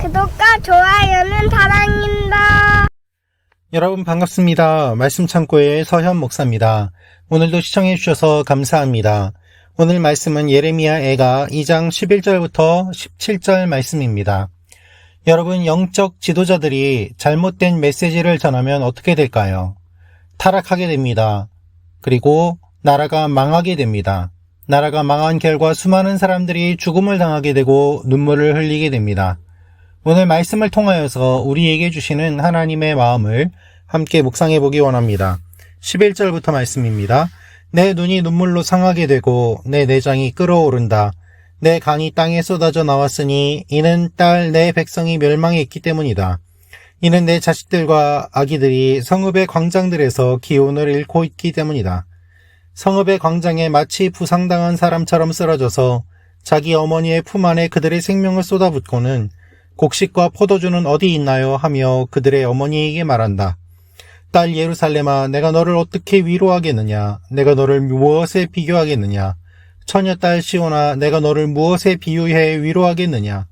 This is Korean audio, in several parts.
구독과 좋아요는 사랑입니다. 여러분 반갑습니다. 말씀 창고의 서현 목사입니다. 오늘도 시청해 주셔서 감사합니다. 오늘 말씀은 예레미야 애가 2장 11절부터 17절 말씀입니다. 여러분, 영적 지도자들이 잘못된 메시지를 전하면 어떻게 될까요? 타락하게 됩니다. 그리고 나라가 망하게 됩니다. 나라가 망한 결과 수많은 사람들이 죽음을 당하게 되고 눈물을 흘리게 됩니다. 오늘 말씀을 통하여서 우리에게 주시는 하나님의 마음을 함께 묵상해 보기 원합니다. 11절부터 말씀입니다. 내 눈이 눈물로 상하게 되고 내 내장이 끓어오른다. 내 간이 땅에 쏟아져 나왔으니 이는 딸 내 백성이 멸망했기 때문이다. 이는 내 자식들과 아기들이 성읍의 광장들에서 기운을 잃고 있기 때문이다. 성읍의 광장에 마치 부상당한 사람처럼 쓰러져서 자기 어머니의 품 안에 그들의 생명을 쏟아붓고는 곡식과 포도주는 어디 있나요? 하며 그들의 어머니에게 말한다. 딸 예루살렘아, 내가 너를 어떻게 위로하겠느냐? 내가 너를 무엇에 비교하겠느냐? 처녀딸 시온아, 내가 너를 무엇에 비유해 위로하겠느냐?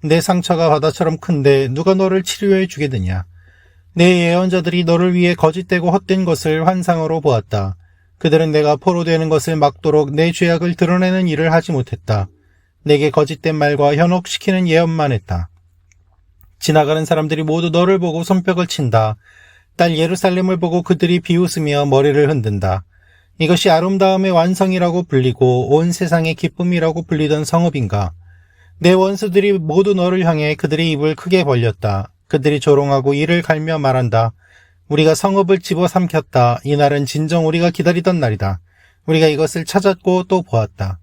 내 상처가 바다처럼 큰데 누가 너를 치료해 주겠느냐? 내 예언자들이 너를 위해 거짓되고 헛된 것을 환상으로 보았다. 그들은 내가 포로되는 것을 막도록 내 죄악을 드러내는 일을 하지 못했다. 내게 거짓된 말과 현혹시키는 예언만 했다. 지나가는 사람들이 모두 너를 보고 손뼉을 친다. 딸 예루살렘을 보고 그들이 비웃으며 머리를 흔든다. 이것이 아름다움의 완성이라고 불리고 온 세상의 기쁨이라고 불리던 성읍인가? 내 원수들이 모두 너를 향해 그들의 입을 크게 벌렸다. 그들이 조롱하고 이를 갈며 말한다. 우리가 성읍을 집어삼켰다. 이날은 진정 우리가 기다리던 날이다. 우리가 이것을 찾았고 또 보았다.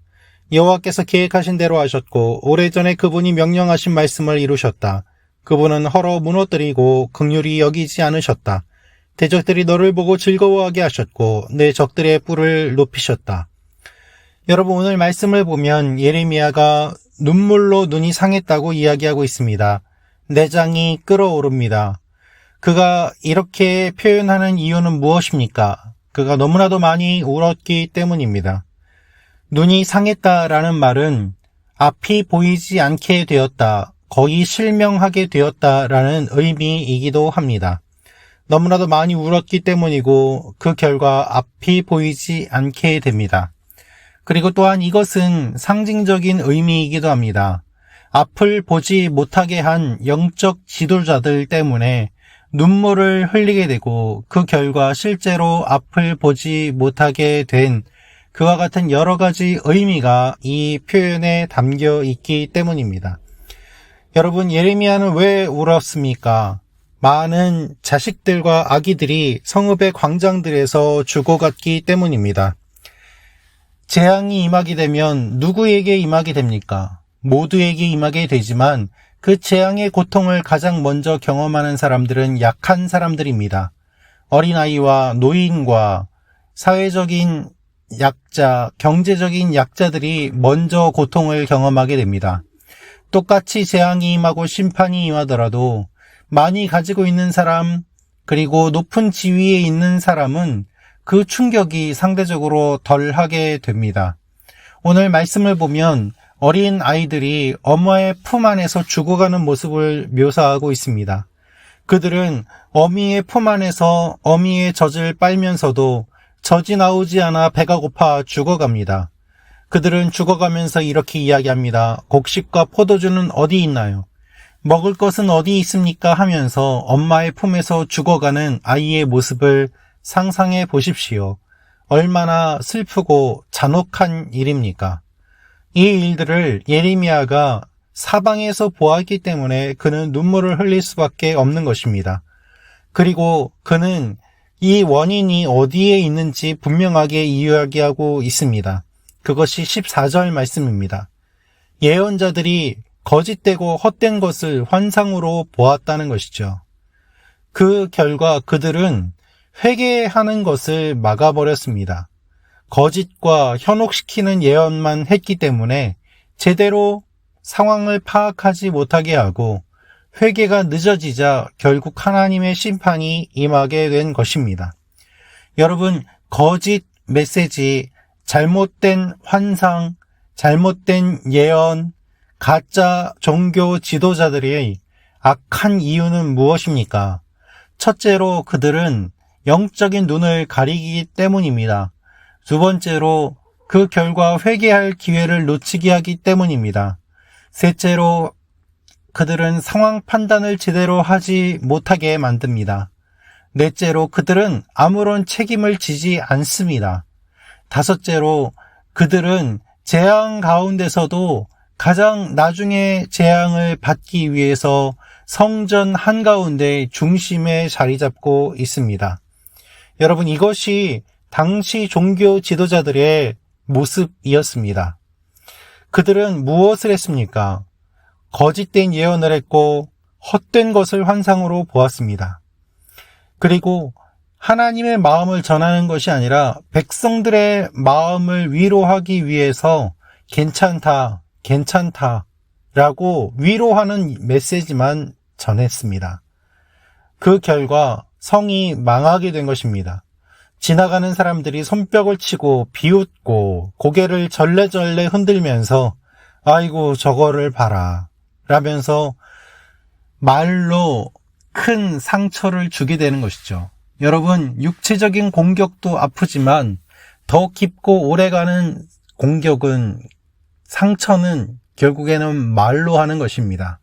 여호와께서 계획하신 대로 하셨고 오래전에 그분이 명령하신 말씀을 이루셨다. 그분은 헐어 무너뜨리고 긍휼히 여기지 않으셨다. 대적들이 너를 보고 즐거워하게 하셨고 내 적들의 뿔을 높이셨다. 여러분, 오늘 말씀을 보면 예레미야가 눈물로 눈이 상했다고 이야기하고 있습니다. 내장이 끓어오릅니다. 그가 이렇게 표현하는 이유는 무엇입니까? 그가 너무나도 많이 울었기 때문입니다. 눈이 상했다라는 말은 앞이 보이지 않게 되었다, 거의 실명하게 되었다라는 의미이기도 합니다. 너무나도 많이 울었기 때문이고 그 결과 앞이 보이지 않게 됩니다. 그리고 또한 이것은 상징적인 의미이기도 합니다. 앞을 보지 못하게 한 영적 지도자들 때문에 눈물을 흘리게 되고 그 결과 실제로 앞을 보지 못하게 된 그와 같은 여러 가지 의미가 이 표현에 담겨 있기 때문입니다. 여러분, 예레미야는 왜 울었습니까? 많은 자식들과 아기들이 성읍의 광장들에서 죽어갔기 때문입니다. 재앙이 임하게 되면 누구에게 임하게 됩니까? 모두에게 임하게 되지만 그 재앙의 고통을 가장 먼저 경험하는 사람들은 약한 사람들입니다. 어린아이와 노인과 사회적인 약자, 경제적인 약자들이 먼저 고통을 경험하게 됩니다. 똑같이 재앙이 임하고 심판이 임하더라도 많이 가지고 있는 사람, 그리고 높은 지위에 있는 사람은 그 충격이 상대적으로 덜하게 됩니다. 오늘 말씀을 보면 어린 아이들이 엄마의 품 안에서 죽어가는 모습을 묘사하고 있습니다. 그들은 어미의 품 안에서 어미의 젖을 빨면서도 젖이 나오지 않아 배가 고파 죽어갑니다. 그들은 죽어가면서 이렇게 이야기합니다. 곡식과 포도주는 어디 있나요? 먹을 것은 어디 있습니까? 하면서 엄마의 품에서 죽어가는 아이의 모습을 상상해 보십시오. 얼마나 슬프고 잔혹한 일입니까? 이 일들을 예레미야가 사방에서 보았기 때문에 그는 눈물을 흘릴 수밖에 없는 것입니다. 그리고 그는 이 원인이 어디에 있는지 분명하게 이야기하고 있습니다. 그것이 14절 말씀입니다. 예언자들이 거짓되고 헛된 것을 환상으로 보았다는 것이죠. 그 결과 그들은 회개하는 것을 막아버렸습니다. 거짓과 현혹시키는 예언만 했기 때문에 제대로 상황을 파악하지 못하게 하고 회개가 늦어지자 결국 하나님의 심판이 임하게 된 것입니다. 여러분, 거짓 메시지, 잘못된 환상, 잘못된 예언, 가짜 종교 지도자들이 악한 이유는 무엇입니까? 첫째로 그들은 영적인 눈을 가리기 때문입니다. 두 번째로 그 결과 회개할 기회를 놓치게 하기 때문입니다. 셋째로 그들은 상황 판단을 제대로 하지 못하게 만듭니다. 넷째로 그들은 아무런 책임을 지지 않습니다. 다섯째로 그들은 재앙 가운데서도 가장 나중에 재앙을 받기 위해서 성전 한가운데 중심에 자리 잡고 있습니다. 여러분, 이것이 당시 종교 지도자들의 모습이었습니다. 그들은 무엇을 했습니까? 거짓된 예언을 했고 헛된 것을 환상으로 보았습니다. 그리고 하나님의 마음을 전하는 것이 아니라 백성들의 마음을 위로하기 위해서 괜찮다 라고 위로하는 메시지만 전했습니다. 그 결과 성이 망하게 된 것입니다. 지나가는 사람들이 손뼉을 치고 비웃고 고개를 절레절레 흔들면서 아이고 저거를 봐라 라면서 말로 큰 상처를 주게 되는 것이죠. 여러분, 육체적인 공격도 아프지만 더 깊고 오래가는 공격은, 상처는 결국에는 말로 하는 것입니다.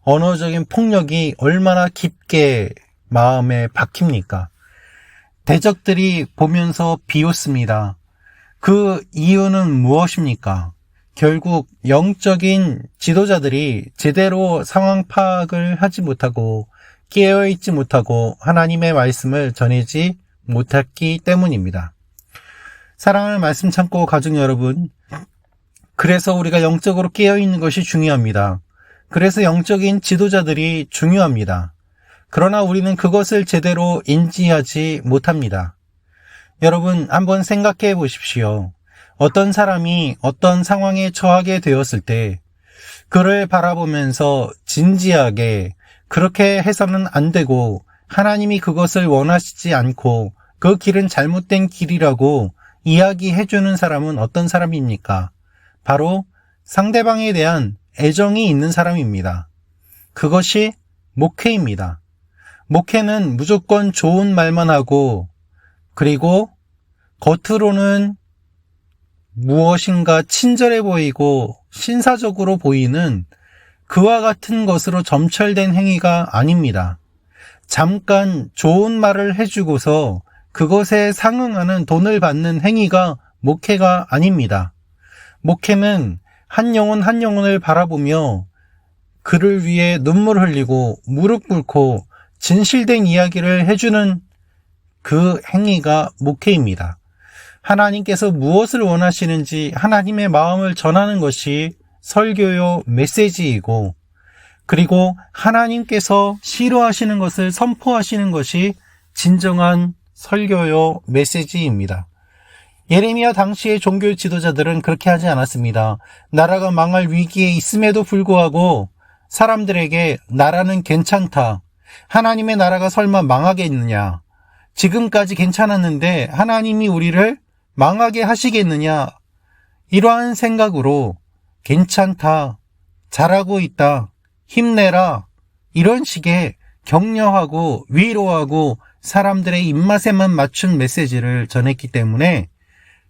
언어적인 폭력이 얼마나 깊게 마음에 박힙니까? 대적들이 보면서 비웃습니다. 그 이유는 무엇입니까? 결국 영적인 지도자들이 제대로 상황 파악을 하지 못하고 깨어있지 못하고 하나님의 말씀을 전하지 못했기 때문입니다. 사랑하는 말씀 창고 가족 여러분, 그래서 우리가 영적으로 깨어있는 것이 중요합니다. 그래서 영적인 지도자들이 중요합니다. 그러나 우리는 그것을 제대로 인지하지 못합니다. 여러분, 한번 생각해 보십시오. 어떤 사람이 어떤 상황에 처하게 되었을 때 그를 바라보면서 진지하게 그렇게 해서는 안 되고 하나님이 그것을 원하시지 않고 그 길은 잘못된 길이라고 이야기해주는 사람은 어떤 사람입니까? 바로 상대방에 대한 애정이 있는 사람입니다. 그것이 목회입니다. 목회는 무조건 좋은 말만 하고 그리고 겉으로는 무엇인가 친절해 보이고 신사적으로 보이는 그와 같은 것으로 점철된 행위가 아닙니다. 잠깐 좋은 말을 해주고서 그것에 상응하는 돈을 받는 행위가 목회가 아닙니다. 목회는 한 영혼 한 영혼을 바라보며 그를 위해 눈물 흘리고 무릎 꿇고 진실된 이야기를 해주는 그 행위가 목회입니다. 하나님께서 무엇을 원하시는지 하나님의 마음을 전하는 것이 설교요 메시지이고, 그리고 하나님께서 싫어하시는 것을 선포하시는 것이 진정한 설교요 메시지입니다. 예레미야 당시의 종교 지도자들은 그렇게 하지 않았습니다. 나라가 망할 위기에 있음에도 불구하고 사람들에게 나라는 괜찮다, 하나님의 나라가 설마 망하겠느냐, 지금까지 괜찮았는데 하나님이 우리를 망하게 하시겠느냐, 이러한 생각으로 괜찮다, 잘하고 있다, 힘내라, 이런 식의 격려하고 위로하고 사람들의 입맛에만 맞춘 메시지를 전했기 때문에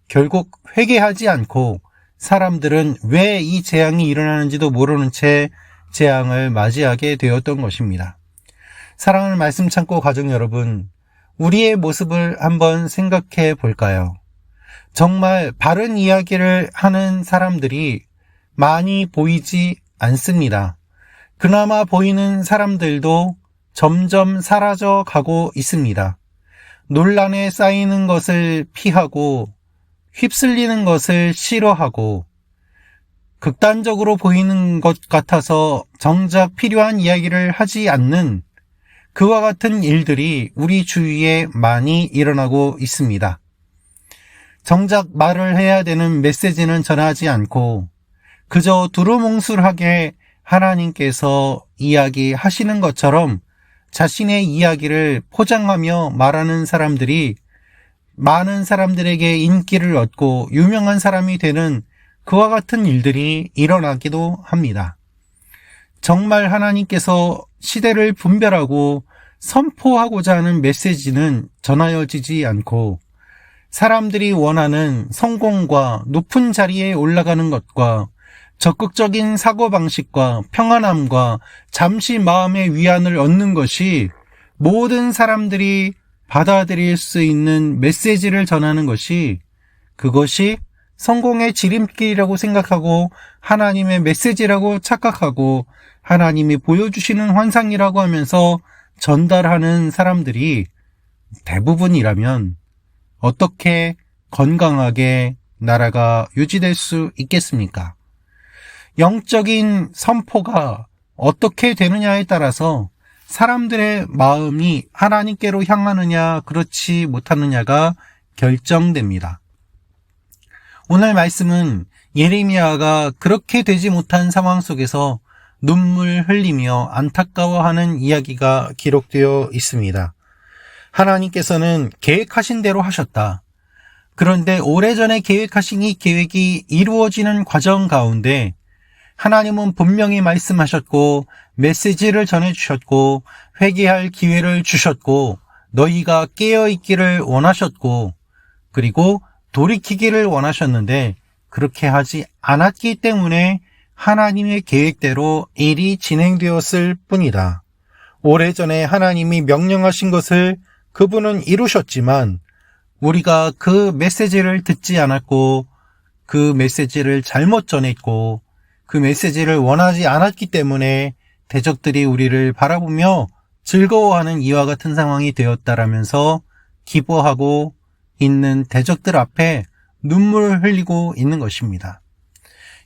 결국 회개하지 않고 사람들은 왜 이 재앙이 일어나는지도 모르는 채 재앙을 맞이하게 되었던 것입니다. 사랑하는 말씀 창고 가족 여러분, 우리의 모습을 한번 생각해 볼까요? 정말 바른 이야기를 하는 사람들이 많이 보이지 않습니다. 그나마 보이는 사람들도 점점 사라져 가고 있습니다. 논란에 쌓이는 것을 피하고 휩쓸리는 것을 싫어하고 극단적으로 보이는 것 같아서 정작 필요한 이야기를 하지 않는 그와 같은 일들이 우리 주위에 많이 일어나고 있습니다. 정작 말을 해야 되는 메시지는 전하지 않고 그저 두루뭉술하게 하나님께서 이야기하시는 것처럼 자신의 이야기를 포장하며 말하는 사람들이 많은 사람들에게 인기를 얻고 유명한 사람이 되는 그와 같은 일들이 일어나기도 합니다. 정말 하나님께서 시대를 분별하고 선포하고자 하는 메시지는 전하여지지 않고 사람들이 원하는 성공과 높은 자리에 올라가는 것과 적극적인 사고방식과 평안함과 잠시 마음의 위안을 얻는 것이 모든 사람들이 받아들일 수 있는 메시지를 전하는 것이 그것이 성공의 지름길이라고 생각하고 하나님의 메시지라고 착각하고 하나님이 보여주시는 환상이라고 하면서 전달하는 사람들이 대부분이라면 어떻게 건강하게 나라가 유지될 수 있겠습니까? 영적인 선포가 어떻게 되느냐에 따라서 사람들의 마음이 하나님께로 향하느냐 그렇지 못하느냐가 결정됩니다. 오늘 말씀은 예레미야가 그렇게 되지 못한 상황 속에서 눈물 흘리며 안타까워하는 이야기가 기록되어 있습니다. 하나님께서는 계획하신 대로 하셨다. 그런데 오래전에 계획하신 이 계획이 이루어지는 과정 가운데 하나님은 분명히 말씀하셨고 메시지를 전해주셨고 회개할 기회를 주셨고 너희가 깨어있기를 원하셨고 그리고 돌이키기를 원하셨는데 그렇게 하지 않았기 때문에 하나님의 계획대로 일이 진행되었을 뿐이다. 오래전에 하나님이 명령하신 것을 그분은 이루셨지만 우리가 그 메시지를 듣지 않았고 그 메시지를 잘못 전했고 그 메시지를 원하지 않았기 때문에 대적들이 우리를 바라보며 즐거워하는 이와 같은 상황이 되었다라면서 기뻐하고 있는 대적들 앞에 눈물을 흘리고 있는 것입니다.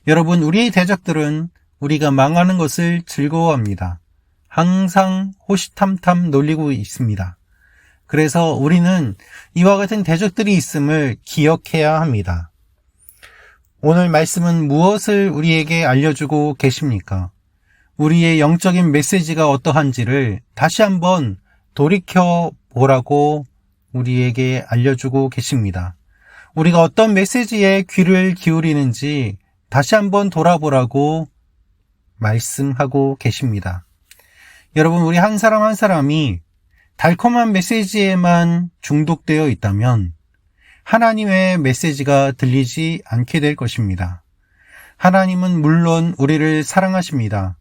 여러분, 우리의 대적들은 우리가 망하는 것을 즐거워합니다. 항상 호시탐탐 놀리고 있습니다. 그래서 우리는 이와 같은 대적들이 있음을 기억해야 합니다. 오늘 말씀은 무엇을 우리에게 알려주고 계십니까? 우리의 영적인 메시지가 어떠한지를 다시 한번 돌이켜보라고 우리에게 알려주고 계십니다. 우리가 어떤 메시지에 귀를 기울이는지 다시 한번 돌아보라고 말씀하고 계십니다. 여러분, 우리 한 사람 한 사람이 달콤한 메시지에만 중독되어 있다면 하나님의 메시지가 들리지 않게 될 것입니다. 하나님은 물론 우리를 사랑하십니다.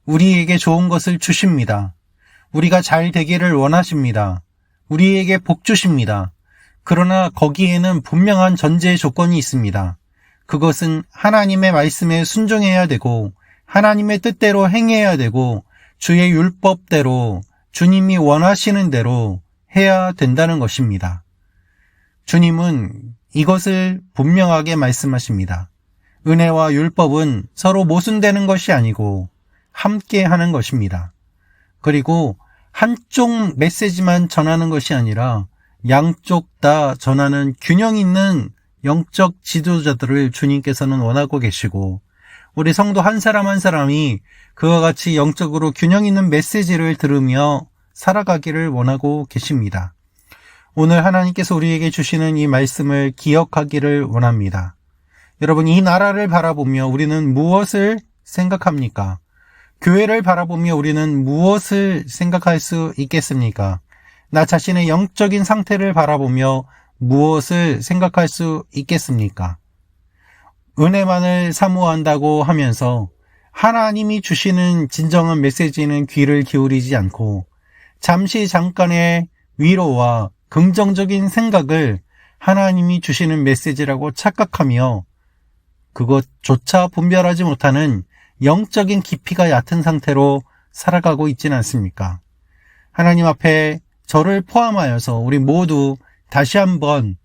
우리에게 좋은 것을 주십니다. 우리가 잘 되기를 원하십니다. 우리에게 복 주십니다. 그러나 거기에는 분명한 전제 조건이 있습니다. 그것은 하나님의 말씀에 순종해야 되고 하나님의 뜻대로 행해야 되고 주의 율법대로 주님이 원하시는 대로 해야 된다는 것입니다. 주님은 이것을 분명하게 말씀하십니다. 은혜와 율법은 서로 모순되는 것이 아니고 함께 하는 것입니다. 그리고 한쪽 메시지만 전하는 것이 아니라 양쪽 다 전하는 균형 있는 영적 지도자들을 주님께서는 원하고 계시고 우리 성도 한 사람 한 사람이 그와 같이 영적으로 균형 있는 메시지를 들으며 살아가기를 원하고 계십니다. 오늘 하나님께서 우리에게 주시는 이 말씀을 기억하기를 원합니다. 여러분, 이 나라를 바라보며 우리는 무엇을 생각합니까? 교회를 바라보며 우리는 무엇을 생각할 수 있겠습니까? 나 자신의 영적인 상태를 바라보며 무엇을 생각할 수 있겠습니까? 은혜만을 사모한다고 하면서 하나님이 주시는 진정한 메시지는 귀를 기울이지 않고 잠깐의 위로와 긍정적인 생각을 하나님이 주시는 메시지라고 착각하며 그것조차 분별하지 못하는 영적인 깊이가 얕은 상태로 살아가고 있지는 않습니까? 하나님 앞에 저를 포함하여서 우리 모두 다시 한번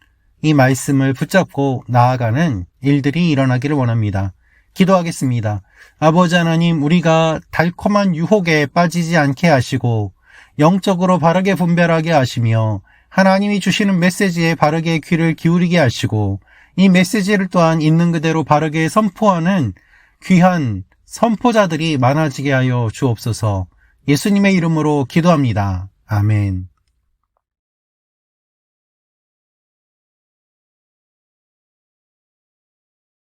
이 말씀을 붙잡고 나아가는 일들이 일어나기를 원합니다. 기도하겠습니다. 아버지 하나님, 우리가 달콤한 유혹에 빠지지 않게 하시고 영적으로 바르게 분별하게 하시며 하나님이 주시는 메시지에 바르게 귀를 기울이게 하시고 이 메시지를 또한 있는 그대로 바르게 선포하는 귀한 선포자들이 많아지게 하여 주옵소서. 예수님의 이름으로 기도합니다. 아멘.